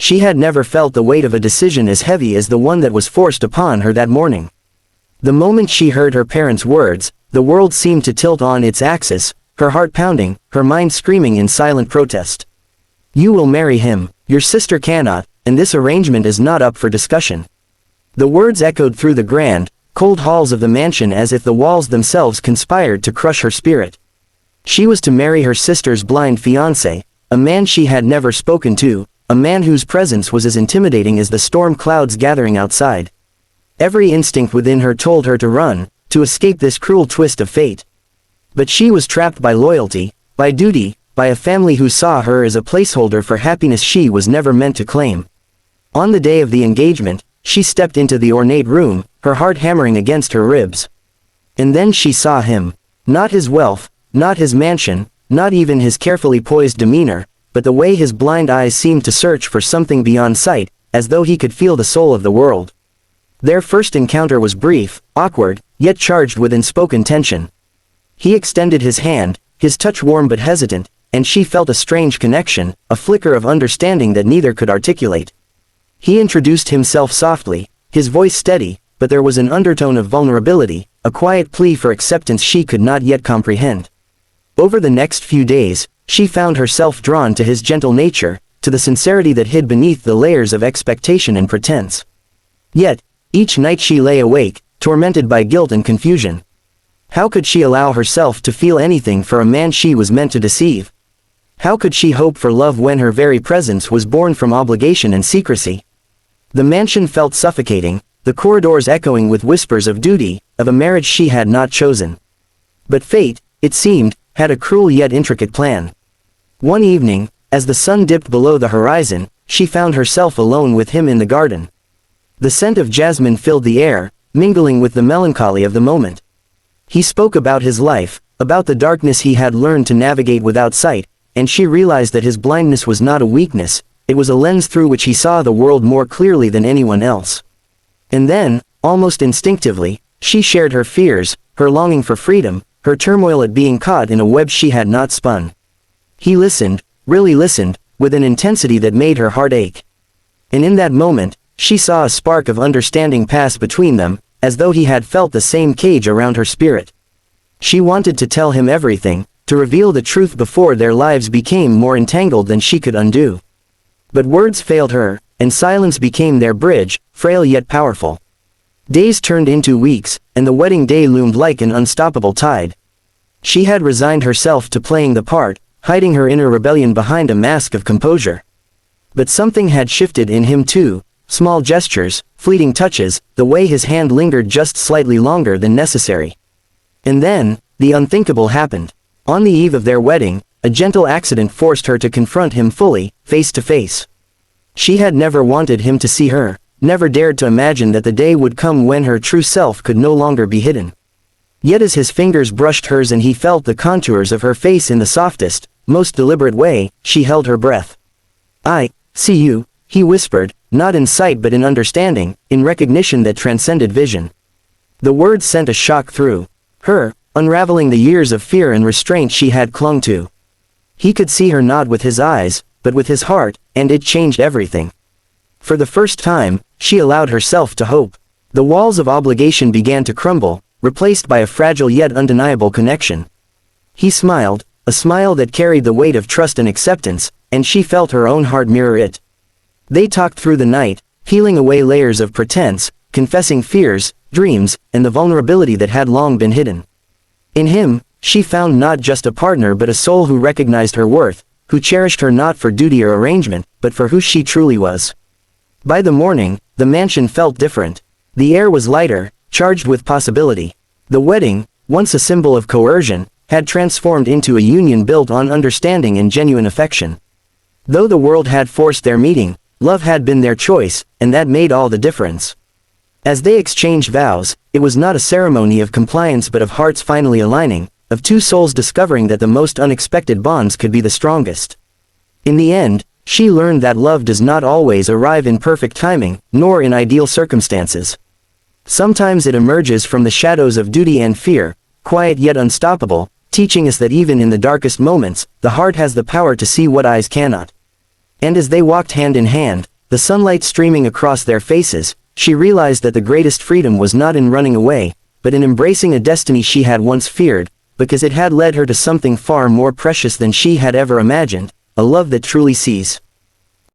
She had never felt the weight of a decision as heavy as the one that was forced upon her that morning. The moment she heard her parents' words, the world seemed to tilt on its axis, her heart pounding, her mind screaming in silent protest. "You will marry him, your sister cannot, and this arrangement is not up for discussion." The words echoed through the grand, cold halls of the mansion as if the walls themselves conspired to crush her spirit. She was to marry her sister's blind fiancé, a man she had never spoken to, a man whose presence was as intimidating as the storm clouds gathering outside. Every instinct within her told her to run, to escape this cruel twist of fate. But she was trapped by loyalty, by duty, by a family who saw her as a placeholder for happiness she was never meant to claim. On the day of the engagement, she stepped into the ornate room, her heart hammering against her ribs. And then she saw him. Not his wealth, not his mansion, not even his carefully poised demeanor, but the way his blind eyes seemed to search for something beyond sight, as though he could feel the soul of the world. Their first encounter was brief, awkward, yet charged with unspoken tension. He extended his hand, his touch warm but hesitant, and she felt a strange connection, a flicker of understanding that neither could articulate. He introduced himself softly, his voice steady, but there was an undertone of vulnerability, a quiet plea for acceptance she could not yet comprehend. Over the next few days, she found herself drawn to his gentle nature, to the sincerity that hid beneath the layers of expectation and pretense. Yet, each night she lay awake, tormented by guilt and confusion. How could she allow herself to feel anything for a man she was meant to deceive? How could she hope for love when her very presence was born from obligation and secrecy? The mansion felt suffocating, the corridors echoing with whispers of duty, of a marriage she had not chosen. But fate, it seemed, had a cruel yet intricate plan. One evening, as the sun dipped below the horizon, she found herself alone with him in the garden. The scent of jasmine filled the air, mingling with the melancholy of the moment. He spoke about his life, about the darkness he had learned to navigate without sight, and she realized that his blindness was not a weakness, it was a lens through which he saw the world more clearly than anyone else. And then, almost instinctively, she shared her fears, her longing for freedom, her turmoil at being caught in a web she had not spun. He listened, really listened, with an intensity that made her heart ache. And in that moment, she saw a spark of understanding pass between them, as though he had felt the same cage around her spirit. She wanted to tell him everything, to reveal the truth before their lives became more entangled than she could undo. But words failed her, and silence became their bridge, frail yet powerful. Days turned into weeks, and the wedding day loomed like an unstoppable tide. She had resigned herself to playing the part, hiding her inner rebellion behind a mask of composure. But something had shifted in him too, small gestures, fleeting touches, the way his hand lingered just slightly longer than necessary. And then, the unthinkable happened. On the eve of their wedding, a gentle accident forced her to confront him fully, face to face. She had never wanted him to see her, never dared to imagine that the day would come when her true self could no longer be hidden. Yet as his fingers brushed hers and he felt the contours of her face in the softest, most deliberate way, she held her breath. "I see you," he whispered, not in sight but in understanding, in recognition that transcended vision. The words sent a shock through her, unraveling the years of fear and restraint she had clung to. He could see her not with his eyes, but with his heart, and it changed everything. For the first time, she allowed herself to hope. The walls of obligation began to crumble, replaced by a fragile yet undeniable connection. He smiled, a smile that carried the weight of trust and acceptance, and she felt her own heart mirror it. They talked through the night, peeling away layers of pretense, confessing fears, dreams, and the vulnerability that had long been hidden. In him, she found not just a partner but a soul who recognized her worth, who cherished her not for duty or arrangement, but for who she truly was. By the morning, the mansion felt different. The air was lighter, charged with possibility. The wedding, once a symbol of coercion, had transformed into a union built on understanding and genuine affection. Though the world had forced their meeting, love had been their choice, and that made all the difference. As they exchanged vows, it was not a ceremony of compliance but of hearts finally aligning, of two souls discovering that the most unexpected bonds could be the strongest. In the end, she learned that love does not always arrive in perfect timing, nor in ideal circumstances. Sometimes it emerges from the shadows of duty and fear, quiet yet unstoppable, teaching us that even in the darkest moments, the heart has the power to see what eyes cannot. And as they walked hand in hand, The sunlight streaming across their faces, she realized that the greatest freedom was not in running away, but in embracing a destiny she had once feared, because it had led her to something far more precious than she had ever imagined, a love that truly sees.